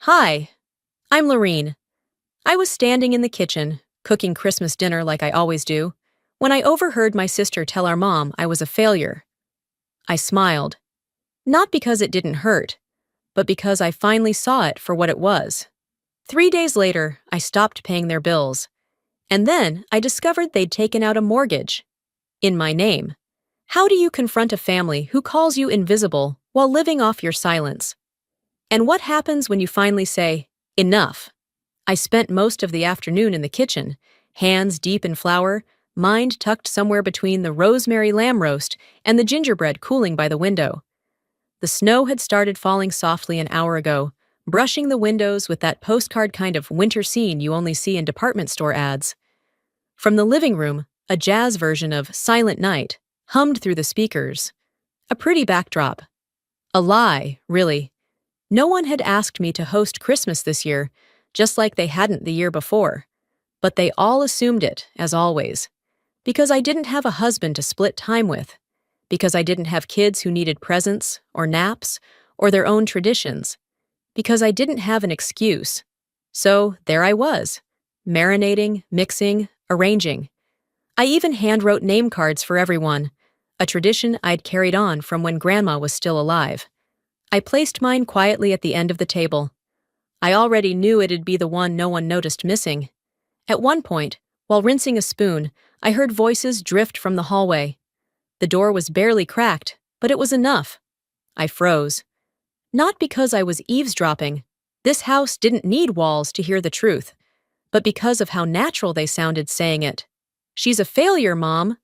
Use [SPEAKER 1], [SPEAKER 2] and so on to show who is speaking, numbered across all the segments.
[SPEAKER 1] Hi, I'm Lorene. I was standing in the kitchen, cooking Christmas dinner like I always do, when I overheard my sister tell our mom I was a failure. I smiled, not because it didn't hurt, but because I finally saw it for what it was. 3 days later, I stopped paying their bills, and then I discovered they'd taken out a mortgage. In my name. How do you confront a family who calls you invisible while living off your silence? And what happens when you finally say, enough? I spent most of the afternoon in the kitchen, hands deep in flour, mind tucked somewhere between the rosemary lamb roast and the gingerbread cooling by the window. The snow had started falling softly an hour ago, brushing the windows with that postcard kind of winter scene you only see in department store ads. From the living room, a jazz version of Silent Night hummed through the speakers. A pretty backdrop. A lie, really. No one had asked me to host Christmas this year, just like they hadn't the year before. But they all assumed it, as always. Because I didn't have a husband to split time with. Because I didn't have kids who needed presents, or naps, or their own traditions. Because I didn't have an excuse. So there I was, marinating, mixing, arranging. I even handwrote name cards for everyone, a tradition I'd carried on from when Grandma was still alive. I placed mine quietly at the end of the table. I already knew it'd be the one no one noticed missing. At one point, while rinsing a spoon, I heard voices drift from the hallway. The door was barely cracked, but it was enough. I froze. Not because I was eavesdropping. This house didn't need walls to hear the truth, but because of how natural they sounded saying it. "She's a failure, Mom,"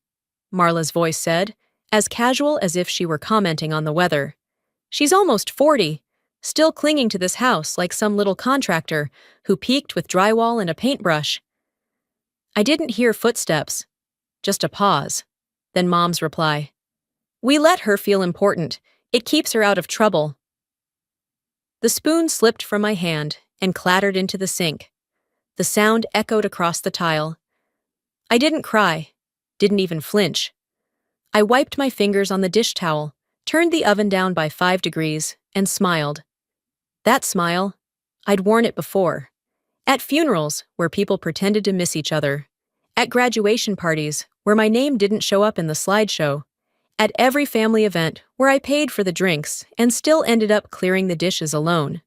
[SPEAKER 1] Marla's voice said, as casual as if she were commenting on the weather. "She's almost 40, still clinging to this house like some little contractor who peaked with drywall and a paintbrush." I didn't hear footsteps, just a pause. Then Mom's reply. "We let her feel important. It keeps her out of trouble." The spoon slipped from my hand and clattered into the sink. The sound echoed across the tile. I didn't cry, didn't even flinch. I wiped my fingers on the dish towel, turned the oven down by 5 degrees, and smiled. That smile, I'd worn it before. At funerals, where people pretended to miss each other. At graduation parties, where my name didn't show up in the slideshow. At every family event, where I paid for the drinks and still ended up clearing the dishes alone.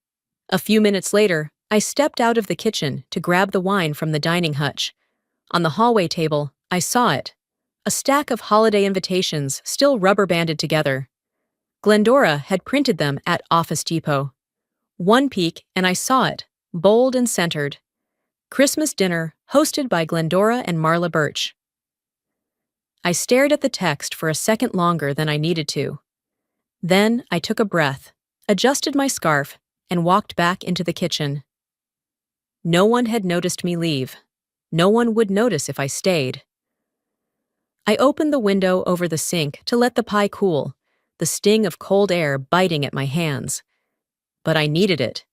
[SPEAKER 1] A few minutes later, I stepped out of the kitchen to grab the wine from the dining hutch. On the hallway table, I saw it. A stack of holiday invitations still rubber-banded together. Glendora had printed them at Office Depot. One peek and I saw it, bold and centered. Christmas dinner hosted by Glendora and Marla Birch. I stared at the text for a second longer than I needed to. Then I took a breath, adjusted my scarf, and walked back into the kitchen. No one had noticed me leave. No one would notice if I stayed. I opened the window over the sink to let the pie cool, the sting of cold air biting at my hands. But I needed it.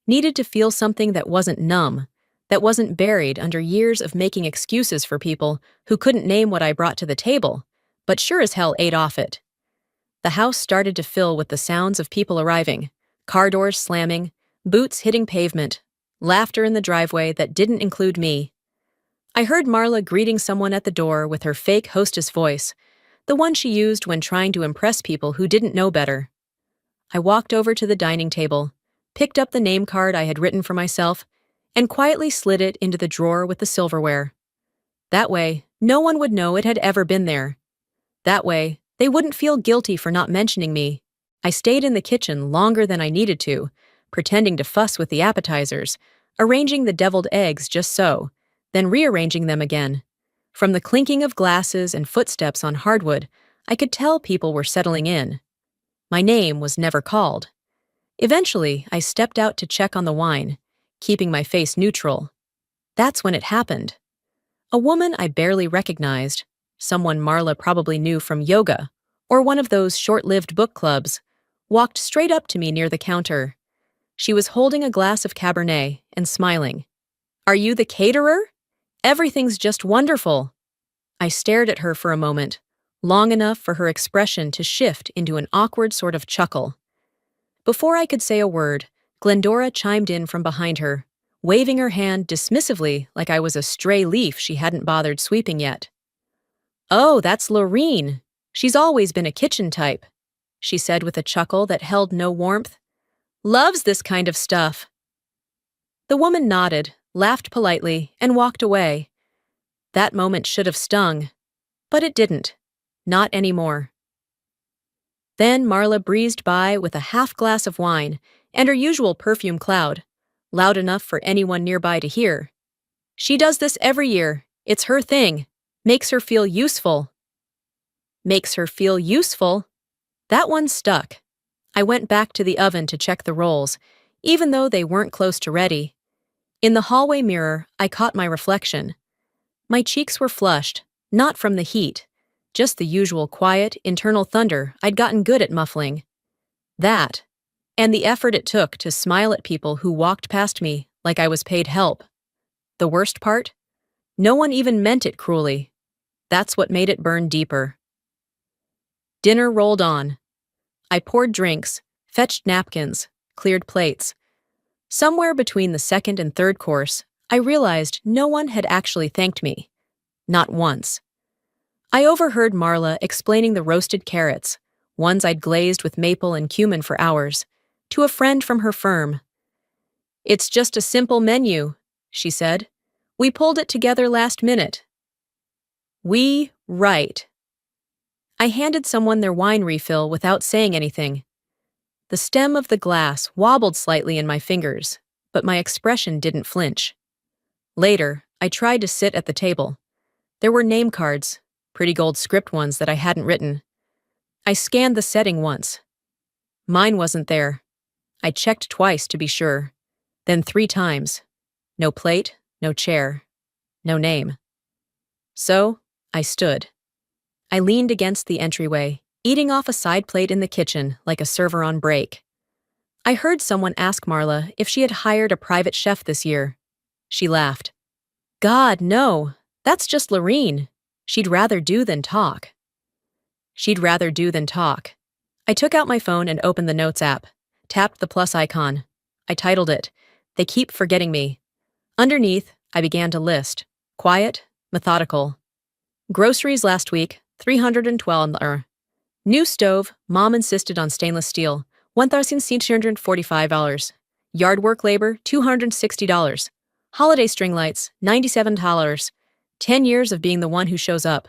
[SPEAKER 1] Needed to feel something that wasn't numb, that wasn't buried under years of making excuses for people who couldn't name what I brought to the table, but sure as hell ate off it. The house started to fill with the sounds of people arriving, car doors slamming, boots hitting pavement, laughter in the driveway that didn't include me. I heard Marla greeting someone at the door with her fake hostess voice, the one she used when trying to impress people who didn't know better. I walked over to the dining table, picked up the name card I had written for myself, and quietly slid it into the drawer with the silverware. That way, no one would know it had ever been there. That way, they wouldn't feel guilty for not mentioning me. I stayed in the kitchen longer than I needed to, pretending to fuss with the appetizers, arranging the deviled eggs just so, then rearranging them again. From the clinking of glasses and footsteps on hardwood, I could tell people were settling in. My name was never called. Eventually, I stepped out to check on the wine, keeping my face neutral. That's when it happened. A woman I barely recognized, someone Marla probably knew from yoga, or one of those short-lived book clubs, walked straight up to me near the counter. She was holding a glass of Cabernet and smiling. "Are you the caterer? Everything's just wonderful." I stared at her for a moment, long enough for her expression to shift into an awkward sort of chuckle. Before I could say a word, Glendora chimed in from behind her, waving her hand dismissively like I was a stray leaf she hadn't bothered sweeping yet. "Oh, that's Lorene. She's always been a kitchen type," she said with a chuckle that held no warmth. "Loves this kind of stuff." The woman nodded, laughed politely, and walked away. That moment should have stung, but it didn't. Not anymore. Then Marla breezed by with a half glass of wine and her usual perfume cloud, loud enough for anyone nearby to hear. She does this every year. It's her thing. Makes her feel useful. Makes her feel useful? That one stuck. I went back to the oven to check the rolls, even though they weren't close to ready. In the hallway mirror, I caught my reflection. My cheeks were flushed, not from the heat, just the usual quiet, internal thunder I'd gotten good at muffling. That, and the effort it took to smile at people who walked past me like I was paid help. The worst part? No one even meant it cruelly. That's what made it burn deeper. Dinner rolled on. I poured drinks, fetched napkins, cleared plates. Somewhere between the second and third course, I realized no one had actually thanked me. Not once. I overheard Marla explaining the roasted carrots, ones I'd glazed with maple and cumin for hours, to a friend from her firm. "It's just a simple menu," she said. "We pulled it together last minute." Right. I handed someone their wine refill without saying anything. The stem of the glass wobbled slightly in my fingers, but my expression didn't flinch. Later, I tried to sit at the table. There were name cards, pretty gold script ones that I hadn't written. I scanned the setting once. Mine wasn't there. I checked twice to be sure, then 3 times. No plate, no chair, no name. So, I stood. I leaned against the entryway, eating off a side plate in the kitchen like a server on break. I heard someone ask Marla if she had hired a private chef this year. She laughed. "God, no. That's just Lorene. She'd rather do than talk." She'd rather do than talk. I took out my phone and opened the Notes app, tapped the plus icon. I titled it, "They Keep Forgetting Me." Underneath, I began to list. Quiet, methodical. Groceries last week, $312. New stove, Mom insisted on stainless steel, $1,645. Yard work labor, $260. Holiday string lights, $97. 10 years of being the one who shows up.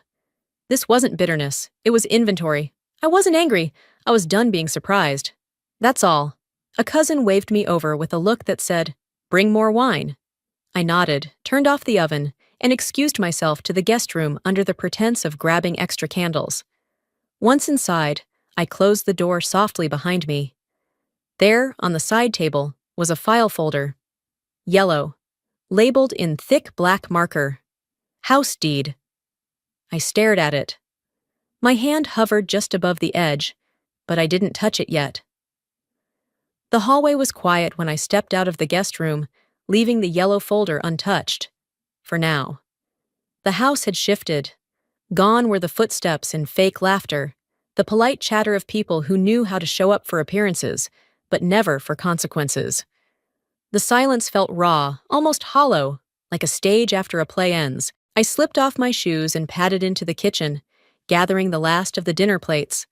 [SPEAKER 1] This wasn't bitterness, it was inventory. I wasn't angry, I was done being surprised. That's all. A cousin waved me over with a look that said, "Bring more wine." I nodded, turned off the oven, and excused myself to the guest room under the pretense of grabbing extra candles. Once inside, I closed the door softly behind me. There, on the side table, was a file folder. Yellow. Labeled in thick black marker. House deed. I stared at it. My hand hovered just above the edge, but I didn't touch it yet. The hallway was quiet when I stepped out of the guest room, leaving the yellow folder untouched. For now. The house had shifted. Gone were the footsteps and fake laughter, the polite chatter of people who knew how to show up for appearances, but never for consequences. The silence felt raw, almost hollow, like a stage after a play ends. I slipped off my shoes and padded into the kitchen, gathering the last of the dinner plates.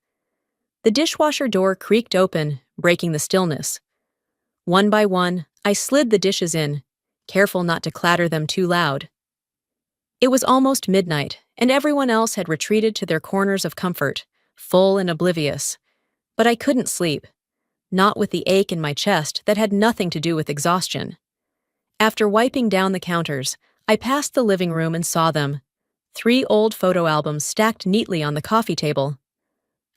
[SPEAKER 1] The dishwasher door creaked open, breaking the stillness. One by one, I slid the dishes in, careful not to clatter them too loud. It was almost midnight, and everyone else had retreated to their corners of comfort, full and oblivious. But I couldn't sleep, not with the ache in my chest that had nothing to do with exhaustion. After wiping down the counters, I passed the living room and saw them. 3 old photo albums stacked neatly on the coffee table.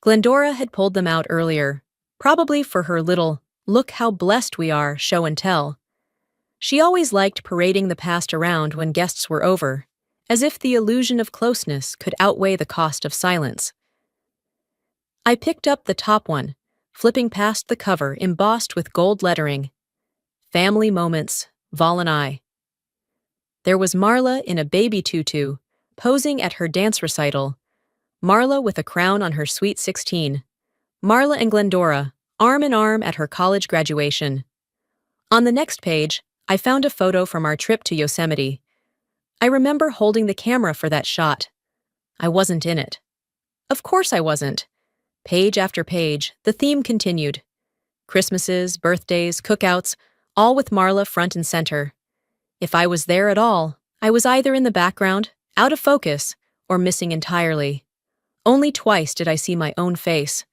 [SPEAKER 1] Glendora had pulled them out earlier, probably for her little, "look how blessed we are" show and tell. She always liked parading the past around when guests were over, as if the illusion of closeness could outweigh the cost of silence. I picked up the top one, flipping past the cover embossed with gold lettering. Family Moments, Vol and I. There was Marla in a baby tutu, posing at her dance recital. Marla with a crown on her sweet 16. Marla and Glendora, arm in arm at her college graduation. On the next page, I found a photo from our trip to Yosemite. I remember holding the camera for that shot. I wasn't in it. Of course I wasn't. Page after page, the theme continued. Christmases, birthdays, cookouts, all with Marla front and center. If I was there at all, I was either in the background, out of focus, or missing entirely. Only twice did I see my own face.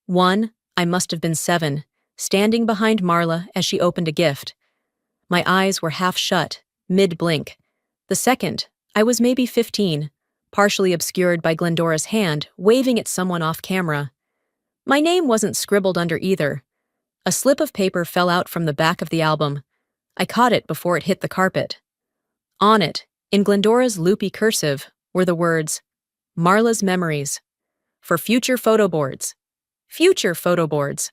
[SPEAKER 1] One, I must have been 7, standing behind Marla as she opened a gift. My eyes were half shut, mid-blink. The second, I was maybe 15, partially obscured by Glendora's hand waving at someone off camera. My name wasn't scribbled under either. A slip of paper fell out from the back of the album. I caught it before it hit the carpet. On it, in Glendora's loopy cursive, were the words, Marla's Memories. For future photo boards. Future photo boards.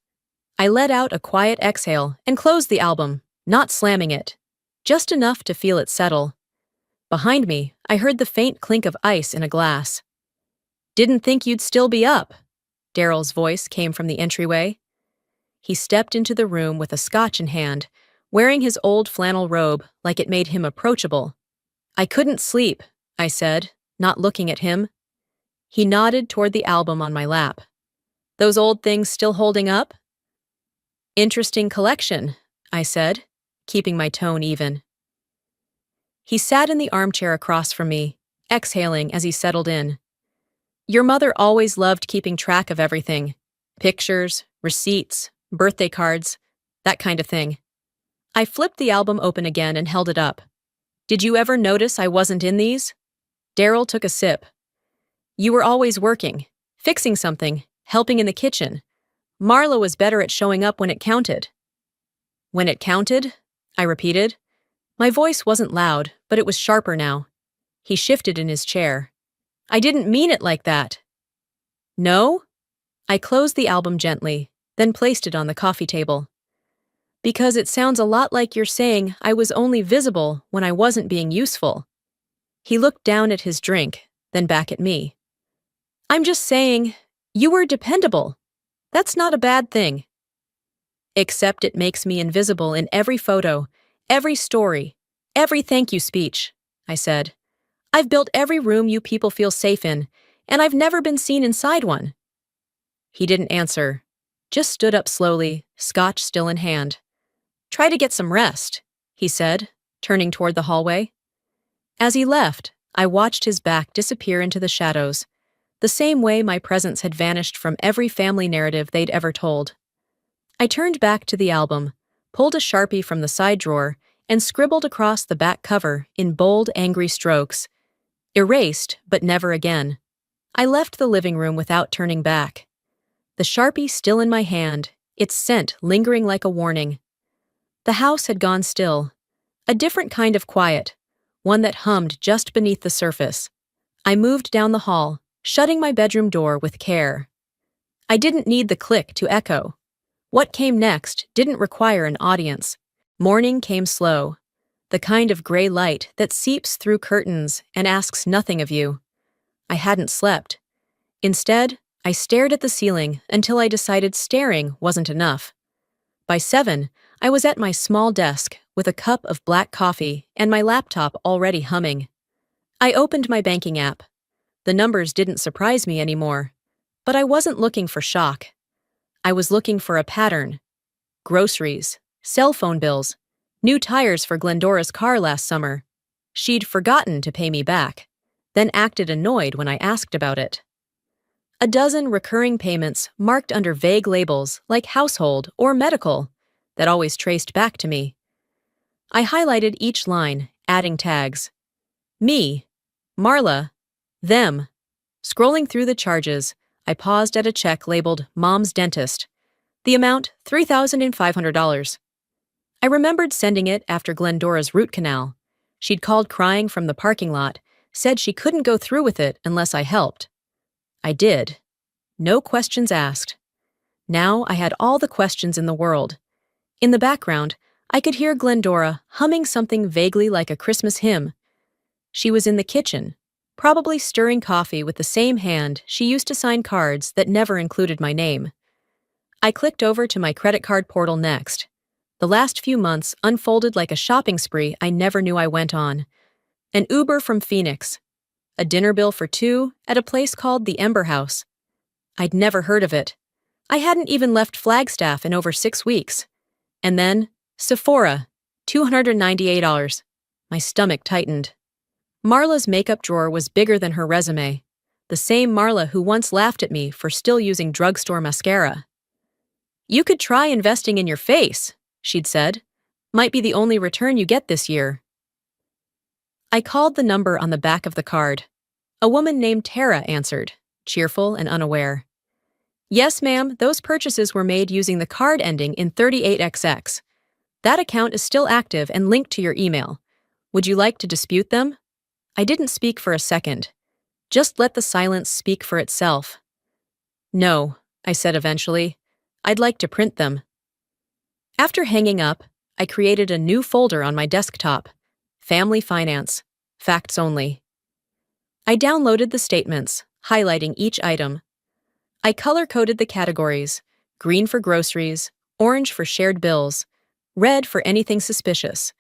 [SPEAKER 1] I let out a quiet exhale and closed the album, not slamming it. Just enough to feel it settle. Behind me, I heard the faint clink of ice in a glass. Didn't think you'd still be up. Daryl's voice came from the entryway. He stepped into the room with a scotch in hand, wearing his old flannel robe like it made him approachable. I couldn't sleep, I said, not looking at him. He nodded toward the album on my lap. Those old things still holding up? Interesting collection, I said, keeping my tone even. He sat in the armchair across from me, exhaling as he settled in. Your mother always loved keeping track of everything. Pictures, receipts, birthday cards, that kind of thing. I flipped the album open again and held it up. Did you ever notice I wasn't in these? Daryl took a sip. You were always working, fixing something, helping in the kitchen. Marla was better at showing up when it counted. When it counted? I repeated. My voice wasn't loud, but it was sharper now. He shifted in his chair. I didn't mean it like that. No? I closed the album gently, then placed it on the coffee table. Because it sounds a lot like you're saying I was only visible when I wasn't being useful. He looked down at his drink, then back at me. I'm just saying, you were dependable. That's not a bad thing. Except it makes me invisible in every photo, every story, every thank you speech, I said. I've built every room you people feel safe in, and I've never been seen inside one. He didn't answer, just stood up slowly, scotch still in hand. Try to get some rest, he said, turning toward the hallway. As he left, I watched his back disappear into the shadows, the same way my presence had vanished from every family narrative they'd ever told. I turned back to the album, pulled a Sharpie from the side drawer, and scribbled across the back cover in bold, angry strokes. Erased, but never again. I left the living room without turning back. The Sharpie still in my hand, its scent lingering like a warning. The house had gone still. A different kind of quiet, one that hummed just beneath the surface. I moved down the hall, shutting my bedroom door with care. I didn't need the click to echo. What came next didn't require an audience. Morning came slow, the kind of gray light that seeps through curtains and asks nothing of you. I hadn't slept. Instead, I stared at the ceiling until I decided staring wasn't enough. By 7, I was at my small desk with a cup of black coffee and my laptop already humming. I opened my banking app. The numbers didn't surprise me anymore, but I wasn't looking for shock. I was looking for a pattern. Groceries, cell phone bills, new tires for Glendora's car last summer. She'd forgotten to pay me back, then acted annoyed when I asked about it. A dozen recurring payments marked under vague labels like household or medical that always traced back to me. I highlighted each line, adding tags. Me, Marla, them. Scrolling through the charges, I paused at a check labeled Mom's Dentist. The amount, $3,500. I remembered sending it after Glendora's root canal. She'd called crying from the parking lot, said she couldn't go through with it unless I helped. I did. No questions asked. Now I had all the questions in the world. In the background, I could hear Glendora humming something vaguely like a Christmas hymn. She was in the kitchen, probably stirring coffee with the same hand she used to sign cards that never included my name. I clicked over to my credit card portal next. The last few months unfolded like a shopping spree I never knew I went on. An Uber from Phoenix, a dinner bill for two at a place called the Ember House. I'd never heard of it. I hadn't even left Flagstaff in over 6 weeks. And then, Sephora, $298. My stomach tightened. Marla's makeup drawer was bigger than her resume. The same Marla who once laughed at me for still using drugstore mascara. "You could try investing in your face," she'd said. "Might be the only return you get this year." I called the number on the back of the card. A woman named Tara answered, cheerful and unaware. "Yes, ma'am, those purchases were made using the card ending in 38XX. That account is still active and linked to your email. Would you like to dispute them?" I didn't speak for a second. Just let the silence speak for itself. "No," I said eventually. "I'd like to print them." After hanging up, I created a new folder on my desktop. Family Finance. Facts only. I downloaded the statements, highlighting each item. I color-coded the categories: green for groceries, orange for shared bills, red for anything suspicious.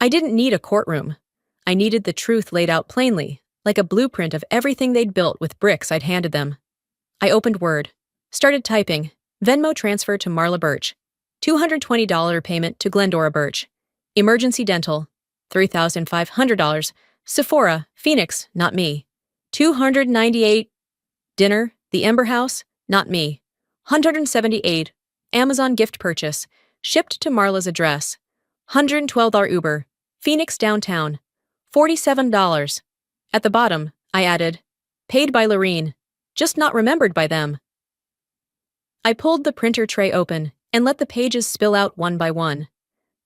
[SPEAKER 1] I didn't need a courtroom. I needed the truth laid out plainly, like a blueprint of everything they'd built with bricks I'd handed them. I opened Word, started typing: Venmo transfer to Marla Birch, $220 payment to Glendora Birch, emergency dental, $3,500, Sephora, Phoenix, not me, $298, dinner, the Ember House, not me, $178, Amazon gift purchase, shipped to Marla's address, $112 Uber, Phoenix downtown, $47. At the bottom, I added, paid by Lorene, just not remembered by them. I pulled the printer tray open and let the pages spill out one by one.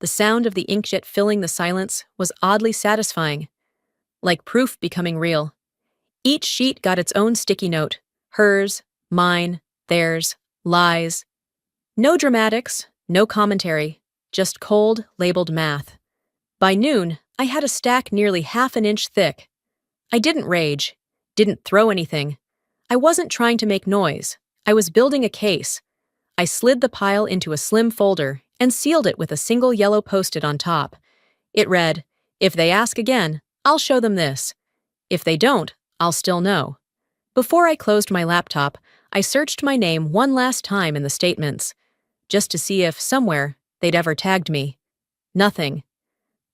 [SPEAKER 1] The sound of the inkjet filling the silence was oddly satisfying, like proof becoming real. Each sheet got its own sticky note: hers, mine, theirs, lies. No dramatics, no commentary, just cold, labeled math. By noon, I had a stack nearly half an inch thick. I didn't rage, didn't throw anything. I wasn't trying to make noise. I was building a case. I slid the pile into a slim folder and sealed it with a single yellow post-it on top. It read, "If they ask again, I'll show them this. If they don't, I'll still know." Before I closed my laptop, I searched my name one last time in the statements, just to see if, somewhere, they'd ever tagged me. Nothing.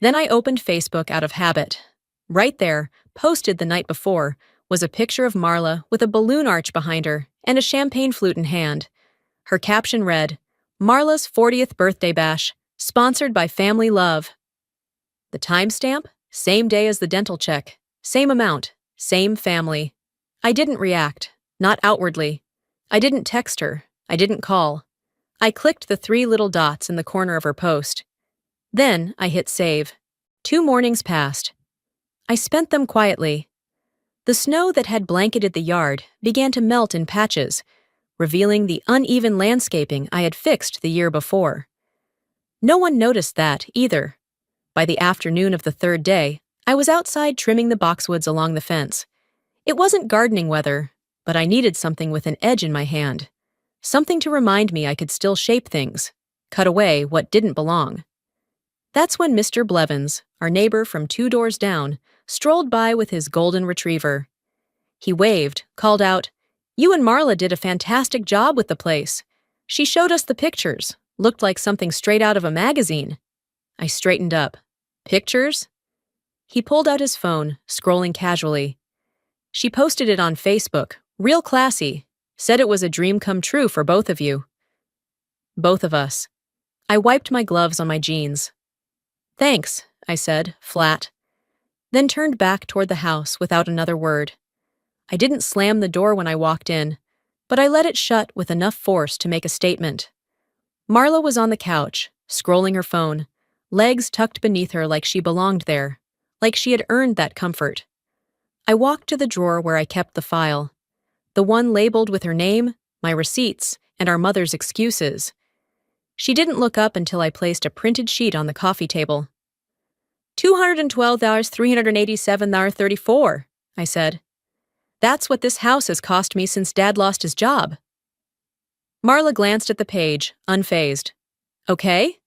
[SPEAKER 1] Then I opened Facebook out of habit. Right there, posted the night before, was a picture of Marla with a balloon arch behind her and a champagne flute in hand. Her caption read, "Marla's 40th birthday bash, sponsored by Family Love." The timestamp? Same day as the dental check. Same amount. Same family. I didn't react. Not outwardly. I didn't text her. I didn't call. I clicked the 3 little dots in the corner of her post. Then I hit save. 2 mornings passed. I spent them quietly. The snow that had blanketed the yard began to melt in patches, revealing the uneven landscaping I had fixed the year before. No one noticed that, either. By the afternoon of the 3rd day, I was outside trimming the boxwoods along the fence. It wasn't gardening weather, but I needed something with an edge in my hand. Something to remind me I could still shape things, cut away what didn't belong. That's when Mr. Blevins, our neighbor from 2 doors down, strolled by with his golden retriever. He waved, called out, "You and Marla did a fantastic job with the place. She showed us the pictures. Looked like something straight out of a magazine." I straightened up. "Pictures?" He pulled out his phone, scrolling casually. "She posted it on Facebook, real classy. Said it was a dream come true for both of you." Both of us. I wiped my gloves on my jeans. "Thanks," I said, flat. Then turned back toward the house without another word. I didn't slam the door when I walked in, but I let it shut with enough force to make a statement. Marla was on the couch, scrolling her phone, legs tucked beneath her like she belonged there, like she had earned that comfort. I walked to the drawer where I kept the file, the one labeled with her name, my receipts, and our mother's excuses. She didn't look up until I placed a printed sheet on the coffee table. $212,387.34, I said. "That's what this house has cost me since Dad lost his job." Marla glanced at the page, unfazed. "Okay?"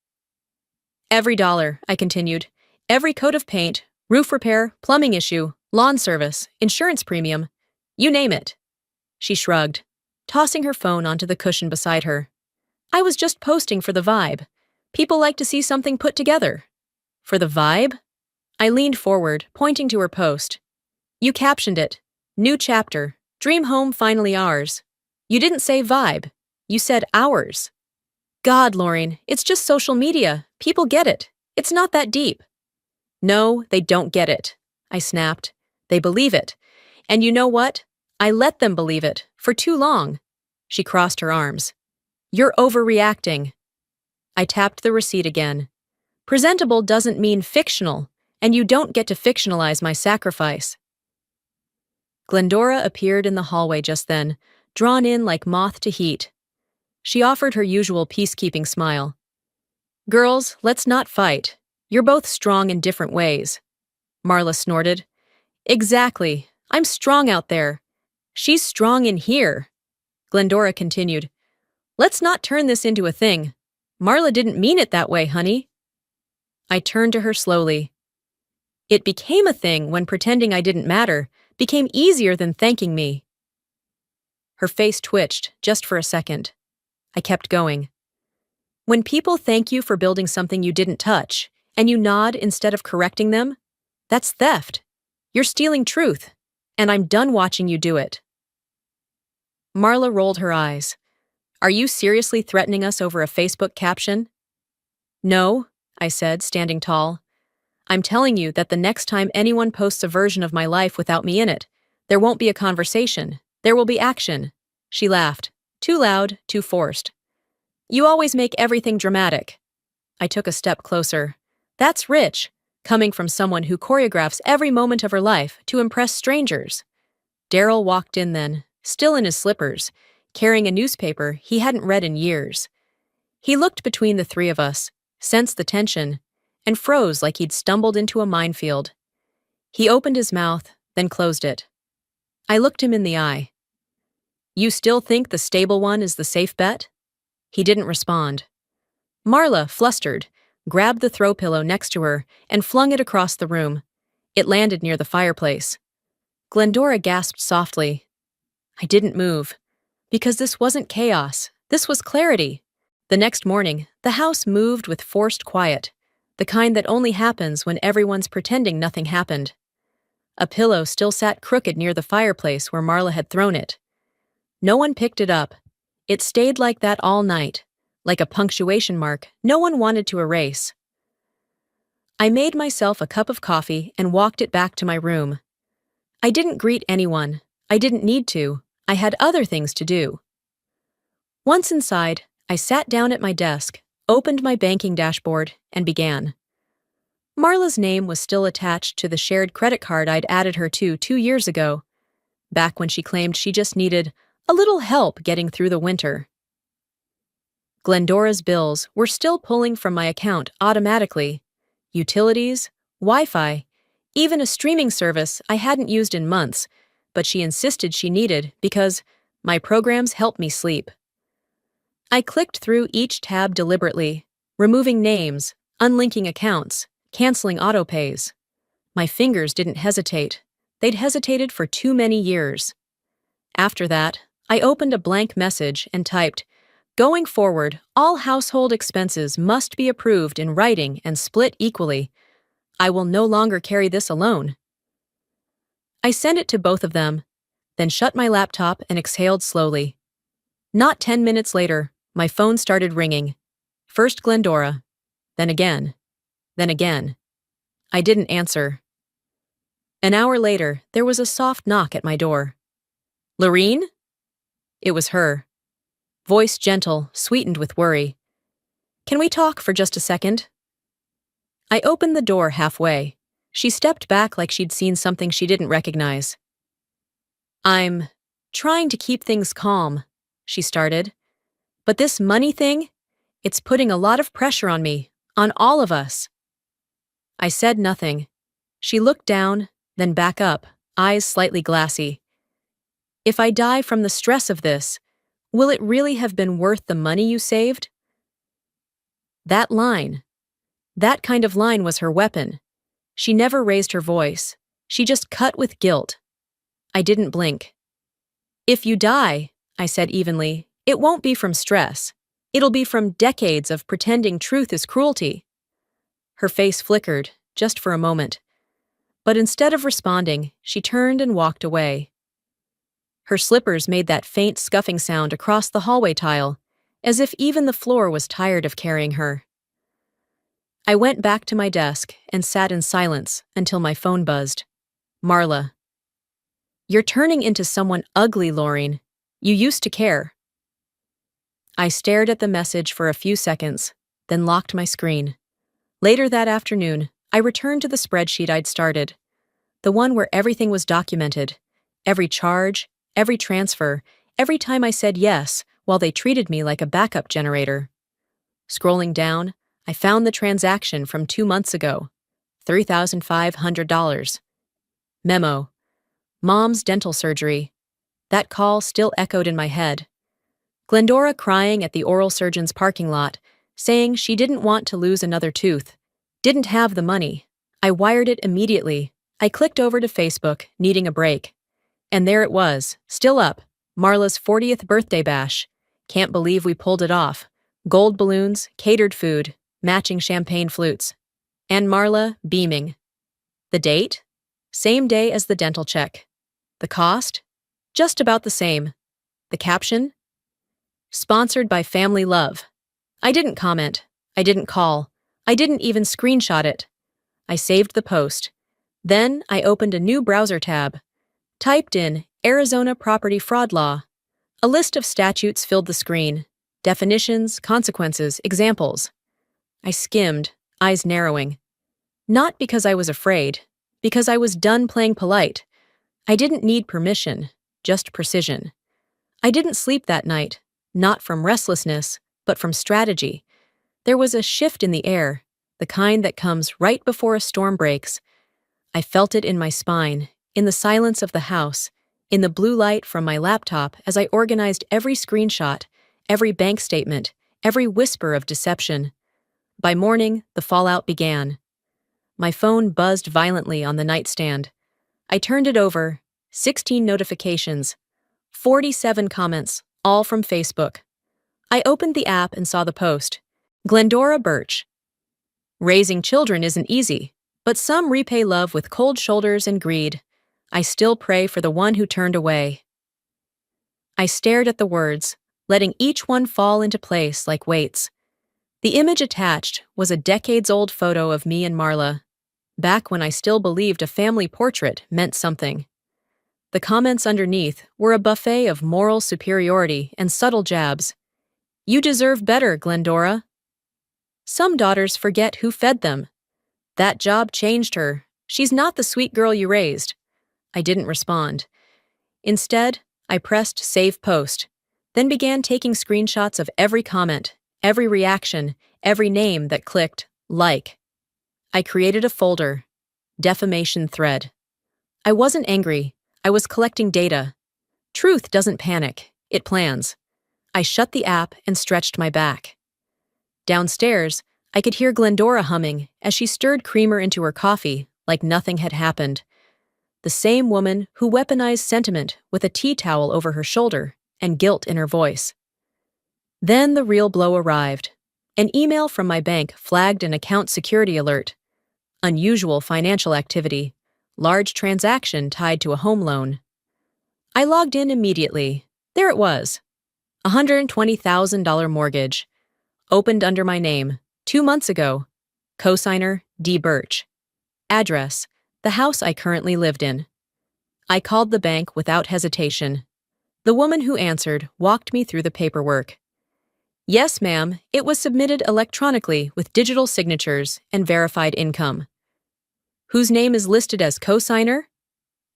[SPEAKER 1] Every dollar, I continued. Every coat of paint, roof repair, plumbing issue, lawn service, insurance premium. You name it. She shrugged, tossing her phone onto the cushion beside her. I was just posting for the vibe. People like to see something put together. For the vibe? I leaned forward, pointing to her post. You captioned it. New chapter. Dream home finally ours. You didn't say vibe. You said ours. God, Lauren, it's just social media. People get it. It's not that deep. No, they don't get it, I snapped. They believe it. And you know what? I let them believe it, for too long. She crossed her arms. You're overreacting. I tapped the receipt again. Presentable doesn't mean fictional, and you don't get to fictionalize my sacrifice. Glendora appeared in the hallway just then, drawn in like moth to heat. She offered her usual peacekeeping smile. Girls, let's not fight. You're both strong in different ways. Marla snorted. Exactly. I'm strong out there. She's strong in here. Glendora continued. Let's not turn this into a thing. Marla didn't mean it that way, honey. I turned to her slowly. It became a thing when pretending I didn't matter became easier than thanking me. Her face twitched, just for a second. I kept going. When people thank you for building something you didn't touch, and you nod instead of correcting them, that's theft. You're stealing truth, and I'm done watching you do it. Marla rolled her eyes. Are you seriously threatening us over a Facebook caption? No, I said, standing tall. I'm telling you that the next time anyone posts a version of my life without me in it, there won't be a conversation. There will be action. She laughed. Too loud, too forced. You always make everything dramatic. I took a step closer. That's rich, coming from someone who choreographs every moment of her life to impress strangers. Daryl walked in then, still in his slippers, carrying a newspaper he hadn't read in years. He looked between the three of us, sensed the tension, and froze like he'd stumbled into a minefield. He opened his mouth, then closed it. I looked him in the eye. You still think the stable one is the safe bet? He didn't respond. Marla, flustered, grabbed the throw pillow next to her and flung it across the room. It landed near the fireplace. Glendora gasped softly. I didn't move. Because this wasn't chaos. This was clarity. The next morning, the house moved with forced quiet, the kind that only happens when everyone's pretending nothing happened. A pillow still sat crooked near the fireplace where Marla had thrown it. No one picked it up. It stayed like that all night, like a punctuation mark no one wanted to erase. I made myself a cup of coffee and walked it back to my room. I didn't greet anyone. I didn't need to. I had other things to do. Once inside, I sat down at my desk, opened my banking dashboard, and began. Marla's name was still attached to the shared credit card I'd added her to 2 years ago, back when she claimed she just needed a little help getting through the winter. Glendora's bills were still pulling from my account automatically. Utilities, Wi-Fi, even a streaming service I hadn't used in months, but she insisted she needed because my programs helped me sleep. I clicked through each tab deliberately, removing names, unlinking accounts, canceling autopays. My fingers didn't hesitate. They'd hesitated for too many years. After that, I opened a blank message and typed, Going forward, all household expenses must be approved in writing and split equally. I will no longer carry this alone. I sent it to both of them, then shut my laptop and exhaled slowly. Not 10 minutes later, my phone started ringing. First Glendora, then again, then again. I didn't answer. An hour later, there was a soft knock at my door. Lorene? It was her. Voice gentle, sweetened with worry. Can we talk for just a second? I opened the door halfway. She stepped back like she'd seen something she didn't recognize. I'm trying to keep things calm, she started. But this money thing, it's putting a lot of pressure on me, on all of us. I said nothing. She looked down, then back up, eyes slightly glassy. If I die from the stress of this, will it really have been worth the money you saved? That line. That kind of line was her weapon. She never raised her voice. She just cut with guilt. I didn't blink. "If you die," I said evenly, "it won't be from stress. It'll be from decades of pretending truth is cruelty." Her face flickered, just for a moment. But instead of responding, she turned and walked away. Her slippers made that faint scuffing sound across the hallway tile, as if even the floor was tired of carrying her. I went back to my desk and sat in silence until my phone buzzed. Marla. "You're turning into someone ugly, Laureen. You used to care." I stared at the message for a few seconds, then locked my screen. Later that afternoon, I returned to the spreadsheet I'd started, the one where everything was documented, every charge, every transfer, every time I said yes while they treated me like a backup generator. Scrolling down, I found the transaction from 2 months ago, $3,500. Memo: Mom's dental surgery. That call still echoed in my head. Glendora crying at the oral surgeon's parking lot, saying she didn't want to lose another tooth, didn't have the money. I wired it immediately. I clicked over to Facebook, needing a break. And there it was, still up, Marla's 40th birthday bash. Can't believe we pulled it off. Gold balloons, catered food, matching champagne flutes. And Marla, beaming. The date? Same day as the dental check. The cost? Just about the same. The caption? Sponsored by Family Love. I didn't comment. I didn't call. I didn't even screenshot it. I saved the post. Then I opened a new browser tab. Typed in Arizona Property Fraud Law. A list of statutes filled the screen. Definitions, consequences, examples. I skimmed, eyes narrowing. Not because I was afraid, because I was done playing polite. I didn't need permission, just precision. I didn't sleep that night, not from restlessness, but from strategy. There was a shift in the air, the kind that comes right before a storm breaks. I felt it in my spine, in the silence of the house, in the blue light from my laptop as I organized every screenshot, every bank statement, every whisper of deception. By morning, the fallout began. My phone buzzed violently on the nightstand. I turned it over, 16 notifications, 47 comments, all from Facebook. I opened the app and saw the post. Glendora Birch. Raising children isn't easy, but some repay love with cold shoulders and greed. I still pray for the one who turned away. I stared at the words, letting each one fall into place like weights. The image attached was a decades-old photo of me and Marla, back when I still believed a family portrait meant something. The comments underneath were a buffet of moral superiority and subtle jabs. "You deserve better, Glendora." "Some daughters forget who fed them." "That job changed her. She's not the sweet girl you raised." I didn't respond. Instead, I pressed Save Post, then began taking screenshots of every comment, every reaction, every name that clicked like. I created a folder, Defamation Thread. I wasn't angry. I was collecting data. Truth doesn't panic, it plans. I shut the app and stretched my back. Downstairs, I could hear Glendora humming as she stirred creamer into her coffee like nothing had happened. The same woman who weaponized sentiment with a tea towel over her shoulder and guilt in her voice. Then the real blow arrived. An email from my bank flagged an account security alert. Unusual financial activity. Large transaction tied to a home loan. I logged in immediately. There it was. $120,000 mortgage. Opened under my name, 2 months ago. Cosigner, D. Birch. Address, the house I currently lived in. I called the bank without hesitation. The woman who answered walked me through the paperwork. "Yes, ma'am, it was submitted electronically with digital signatures and verified income." "Whose name is listed as cosigner?"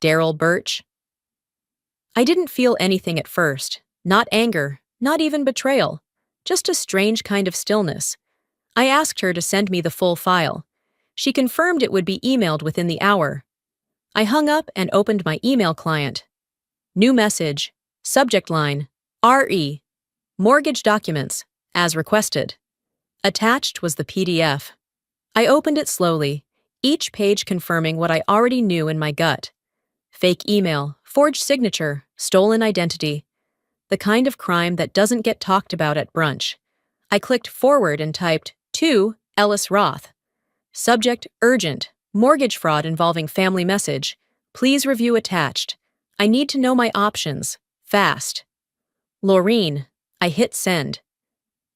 [SPEAKER 1] "Daryl Birch." I didn't feel anything at first, not anger, not even betrayal, just a strange kind of stillness. I asked her to send me the full file. She confirmed it would be emailed within the hour. I hung up and opened my email client. New message, subject line, RE, mortgage documents, as requested. Attached was the PDF. I opened it slowly, each page confirming what I already knew in my gut. Fake email, forged signature, stolen identity. The kind of crime that doesn't get talked about at brunch. I clicked forward and typed, to Ellis Roth. Subject, urgent, mortgage fraud involving family message. Please review attached. I need to know my options. Fast. Laureen. I hit send.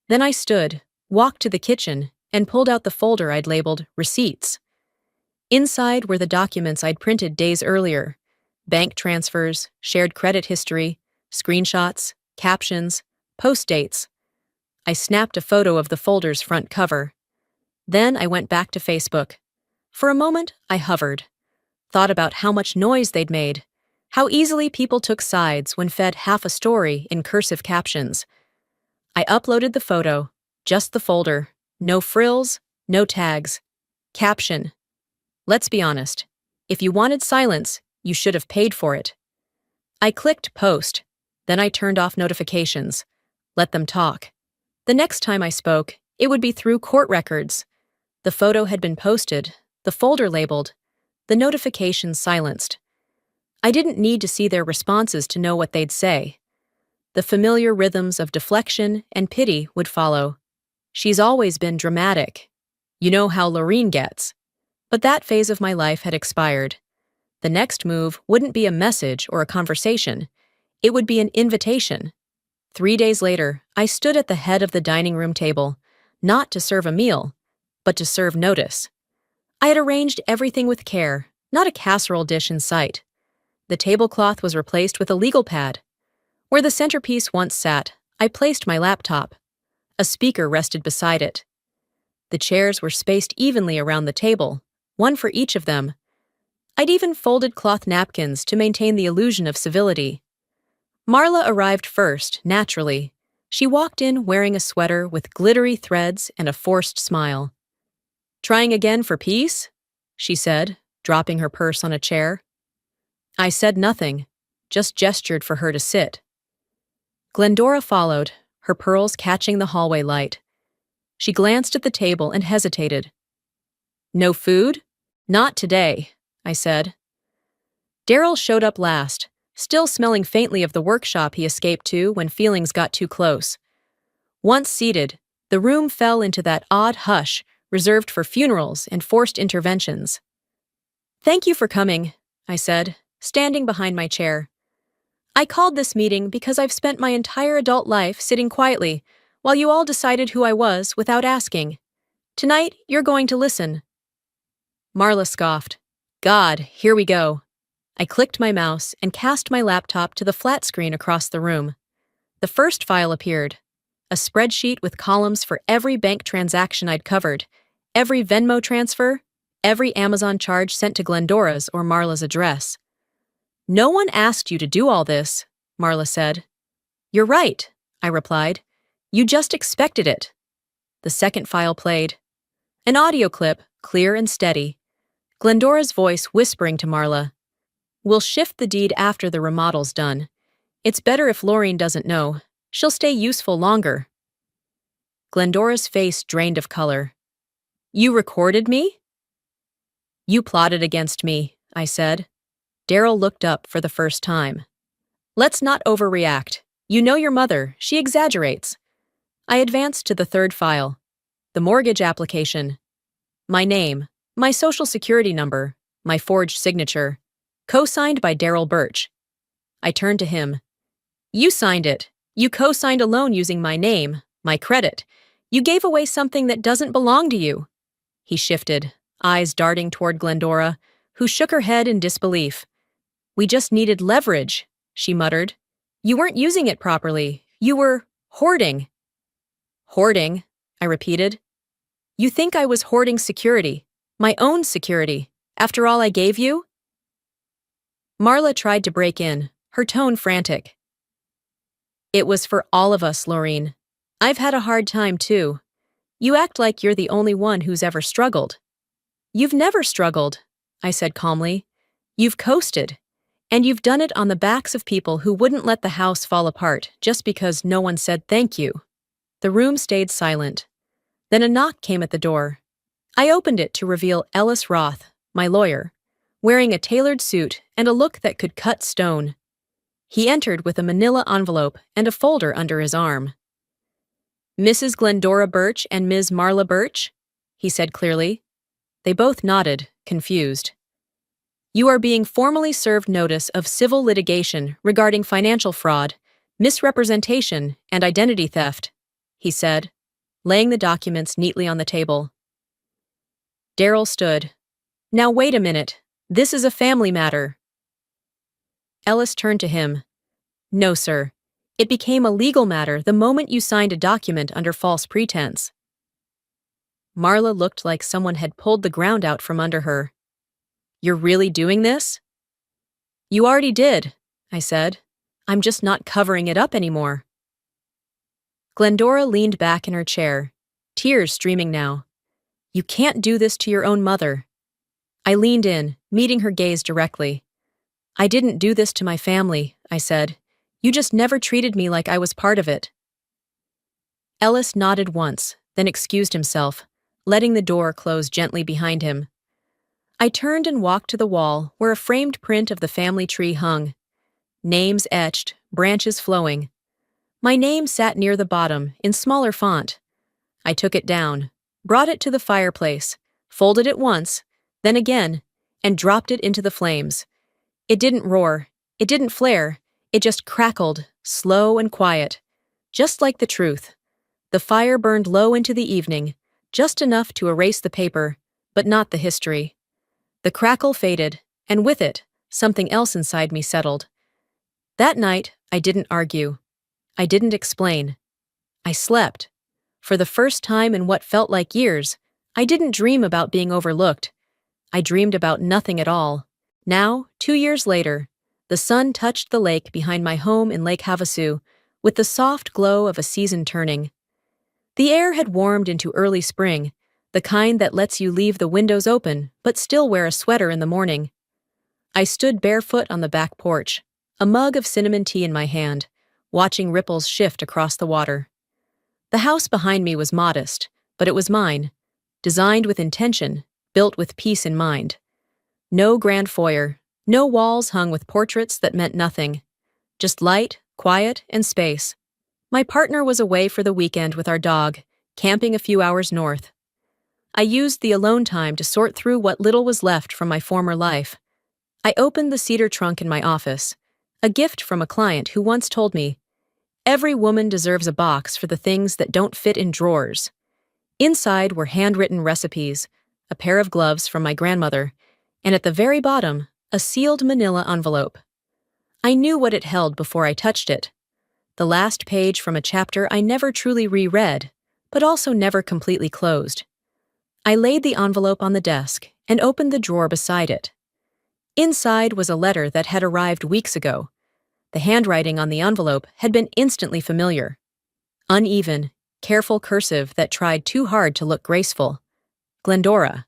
[SPEAKER 1] Then I stood, walked to the kitchen, and pulled out the folder I'd labeled Receipts. Inside were the documents I'd printed days earlier. Bank transfers, shared credit history, screenshots, captions, post dates. I snapped a photo of the folder's front cover. Then I went back to Facebook. For a moment, I hovered. Thought about how much noise they'd made. How easily people took sides when fed half a story in cursive captions. I uploaded the photo, just the folder. No frills, no tags. Caption. Let's be honest. If you wanted silence, you should have paid for it. I clicked post. Then I turned off notifications. Let them talk. The next time I spoke, it would be through court records. The photo had been posted, the folder labeled, the notifications silenced. I didn't need to see their responses to know what they'd say. The familiar rhythms of deflection and pity would follow. She's always been dramatic. You know how Laureen gets. But that phase of my life had expired. The next move wouldn't be a message or a conversation. It would be an invitation. 3 days later, I stood at the head of the dining room table, not to serve a meal, but to serve notice. I had arranged everything with care, not a casserole dish in sight. The tablecloth was replaced with a legal pad. Where the centerpiece once sat, I placed my laptop. A speaker rested beside it. The chairs were spaced evenly around the table, one for each of them. I'd even folded cloth napkins to maintain the illusion of civility. Marla arrived first, naturally. She walked in wearing a sweater with glittery threads and a forced smile. "Trying again for peace?" she said, dropping her purse on a chair. I said nothing, just gestured for her to sit. Glendora followed, her pearls catching the hallway light. She glanced at the table and hesitated. "No food? Not today," I said. Daryl showed up last, still smelling faintly of the workshop he escaped to when feelings got too close. Once seated, the room fell into that odd hush reserved for funerals and forced interventions. "Thank you for coming," I said, standing behind my chair. "I called this meeting because I've spent my entire adult life sitting quietly while you all decided who I was without asking. Tonight, you're going to listen." Marla scoffed. "God, here we go." I clicked my mouse and cast my laptop to the flat screen across the room. The first file appeared. A spreadsheet with columns for every bank transaction I'd covered, every Venmo transfer, every Amazon charge sent to Glendora's or Marla's address. "No one asked you to do all this," Marla said. "You're right," I replied. "You just expected it." The second file played. An audio clip, clear and steady. Glendora's voice whispering to Marla, "We'll shift the deed after the remodel's done. It's better if Laureen doesn't know. She'll stay useful longer." Glendora's face drained of color. "You recorded me?" "You plotted against me," I said. Daryl looked up for the first time. "Let's not overreact. You know your mother, she exaggerates." I advanced to the third file. The mortgage application. My name, my social security number, my forged signature, co-signed by Daryl Birch. I turned to him. "You signed it. You co-signed a loan using my name, my credit. You gave away something that doesn't belong to you." He shifted, eyes darting toward Glendora, who shook her head in disbelief. "We just needed leverage," she muttered. "You weren't using it properly. You were hoarding." "Hoarding," I repeated. "You think I was hoarding security, my own security, after all I gave you?" Marla tried to break in, her tone frantic. "It was for all of us, Laureen. I've had a hard time, too. You act like you're the only one who's ever struggled." "You've never struggled," I said calmly. "You've coasted. And you've done it on the backs of people who wouldn't let the house fall apart just because no one said thank you." The room stayed silent. Then a knock came at the door. I opened it to reveal Ellis Roth, my lawyer, wearing a tailored suit and a look that could cut stone. He entered with a manila envelope and a folder under his arm. "Mrs. Glendora Birch and Ms. Marla Birch?" he said clearly. They both nodded, confused. "You are being formally served notice of civil litigation regarding financial fraud, misrepresentation, and identity theft," he said, laying the documents neatly on the table. Darrell stood. "Now wait a minute. This is a family matter." Ellis turned to him. "No, sir. It became a legal matter the moment you signed a document under false pretense." Marla looked like someone had pulled the ground out from under her. "You're really doing this?" "You already did," I said. "I'm just not covering it up anymore." Glendora leaned back in her chair, tears streaming now. "You can't do this to your own mother." I leaned in, meeting her gaze directly. "I didn't do this to my family," I said. "You just never treated me like I was part of it." Ellis nodded once, then excused himself, letting the door close gently behind him. I turned and walked to the wall where a framed print of the family tree hung. Names etched, branches flowing. My name sat near the bottom, in smaller font. I took it down, brought it to the fireplace, folded it once, then again, and dropped it into the flames. It didn't roar, it didn't flare, it just crackled, slow and quiet. Just like the truth. The fire burned low into the evening, just enough to erase the paper, but not the history. The crackle faded, and with it, something else inside me settled. That night, I didn't argue. I didn't explain. I slept. For the first time in what felt like years, I didn't dream about being overlooked. I dreamed about nothing at all. Now, 2 years later, the sun touched the lake behind my home in Lake Havasu with the soft glow of a season turning. The air had warmed into early spring, the kind that lets you leave the windows open but still wear a sweater in the morning. I stood barefoot on the back porch, a mug of cinnamon tea in my hand, watching ripples shift across the water. The house behind me was modest, but it was mine, designed with intention, built with peace in mind. No grand foyer, no walls hung with portraits that meant nothing. Just light, quiet, and space. My partner was away for the weekend with our dog, camping a few hours north. I used the alone time to sort through what little was left from my former life. I opened the cedar trunk in my office, a gift from a client who once told me, "Every woman deserves a box for the things that don't fit in drawers." Inside were handwritten recipes, a pair of gloves from my grandmother, and at the very bottom, a sealed manila envelope. I knew what it held before I touched it. The last page from a chapter I never truly reread, but also never completely closed. I laid the envelope on the desk and opened the drawer beside it. Inside was a letter that had arrived weeks ago. The handwriting on the envelope had been instantly familiar. Uneven, careful cursive that tried too hard to look graceful. Glendora.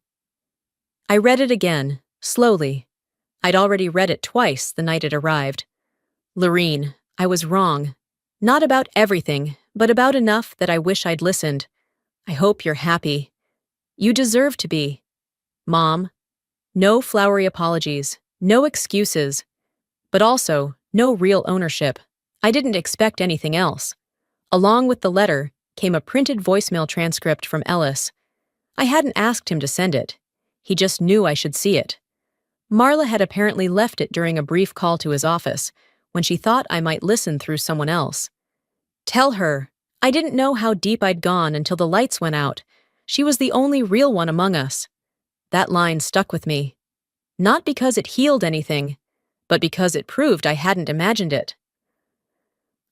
[SPEAKER 1] I read it again, slowly. I'd already read it twice the night it arrived. "Lorene, I was wrong. Not about everything, but about enough that I wish I'd listened. I hope you're happy. You deserve to be. Mom." No flowery apologies, no excuses, but also no real ownership. I didn't expect anything else. Along with the letter came a printed voicemail transcript from Ellis. I hadn't asked him to send it. He just knew I should see it. Marla had apparently left it during a brief call to his office, when she thought I might listen through someone else. "Tell her, I didn't know how deep I'd gone until the lights went out. She was the only real one among us." That line stuck with me. Not because it healed anything, but because it proved I hadn't imagined it.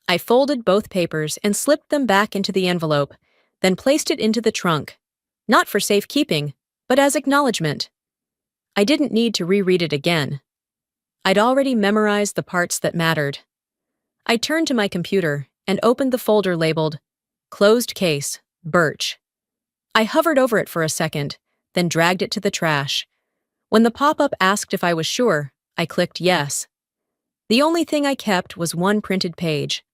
[SPEAKER 1] I folded both papers and slipped them back into the envelope, then placed it into the trunk, not for safekeeping, but as acknowledgement. I didn't need to reread it again. I'd already memorized the parts that mattered. I turned to my computer and opened the folder labeled "Closed Case, Birch." I hovered over it for a second, then dragged it to the trash. When the pop-up asked if I was sure, I clicked yes. The only thing I kept was one printed page,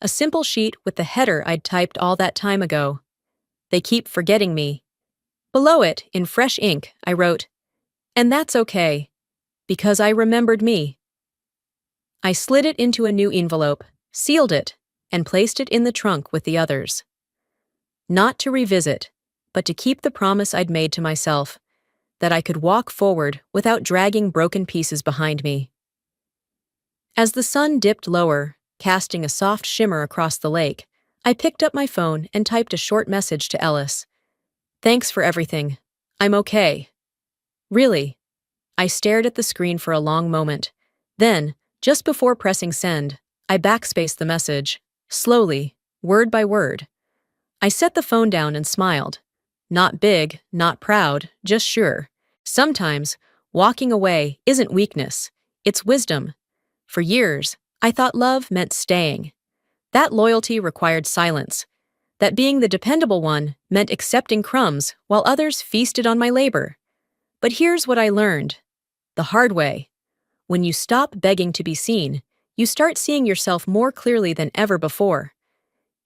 [SPEAKER 1] a simple sheet with the header I'd typed all that time ago. "They keep forgetting me." Below it, in fresh ink, I wrote, "And that's okay, because I remembered me." I slid it into a new envelope, sealed it, and placed it in the trunk with the others. Not to revisit, but to keep the promise I'd made to myself, that I could walk forward without dragging broken pieces behind me. As the sun dipped lower, casting a soft shimmer across the lake, I picked up my phone and typed a short message to Ellis. "Thanks for everything. I'm okay." Really. I stared at the screen for a long moment. Then, just before pressing send, I backspaced the message, slowly, word by word. I set the phone down and smiled. Not big, not proud, just sure. Sometimes, walking away isn't weakness, it's wisdom. For years, I thought love meant staying. That loyalty required silence. That being the dependable one meant accepting crumbs while others feasted on my labor. But here's what I learned. The hard way. When you stop begging to be seen, you start seeing yourself more clearly than ever before.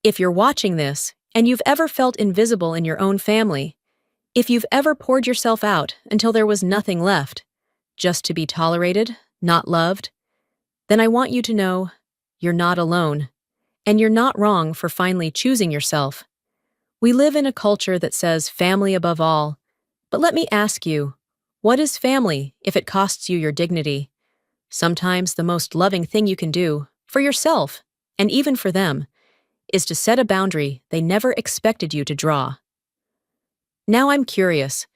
[SPEAKER 1] If you're watching this, and you've ever felt invisible in your own family, if you've ever poured yourself out until there was nothing left, just to be tolerated, not loved, then I want you to know you're not alone, and you're not wrong for finally choosing yourself. We live in a culture that says family above all, but let me ask you, what is family if it costs you your dignity? Sometimes the most loving thing you can do, for yourself, and even for them, is to set a boundary they never expected you to draw. Now I'm curious,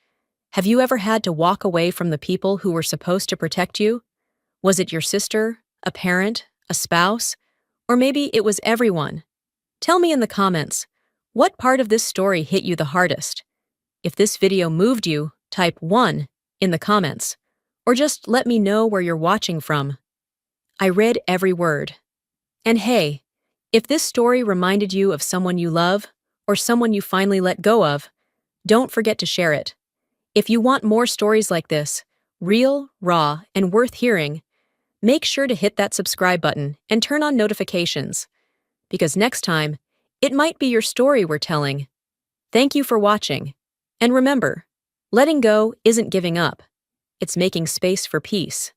[SPEAKER 1] have you ever had to walk away from the people who were supposed to protect you? Was it your sister, a parent, a spouse, or maybe it was everyone? Tell me in the comments, what part of this story hit you the hardest? If this video moved you, type 1 in the comments, or just let me know where you're watching from. I read every word. And hey, if this story reminded you of someone you love, or someone you finally let go of, don't forget to share it. If you want more stories like this, real, raw, and worth hearing, make sure to hit that subscribe button and turn on notifications, because next time, it might be your story we're telling. Thank you for watching. And remember, letting go isn't giving up. It's making space for peace.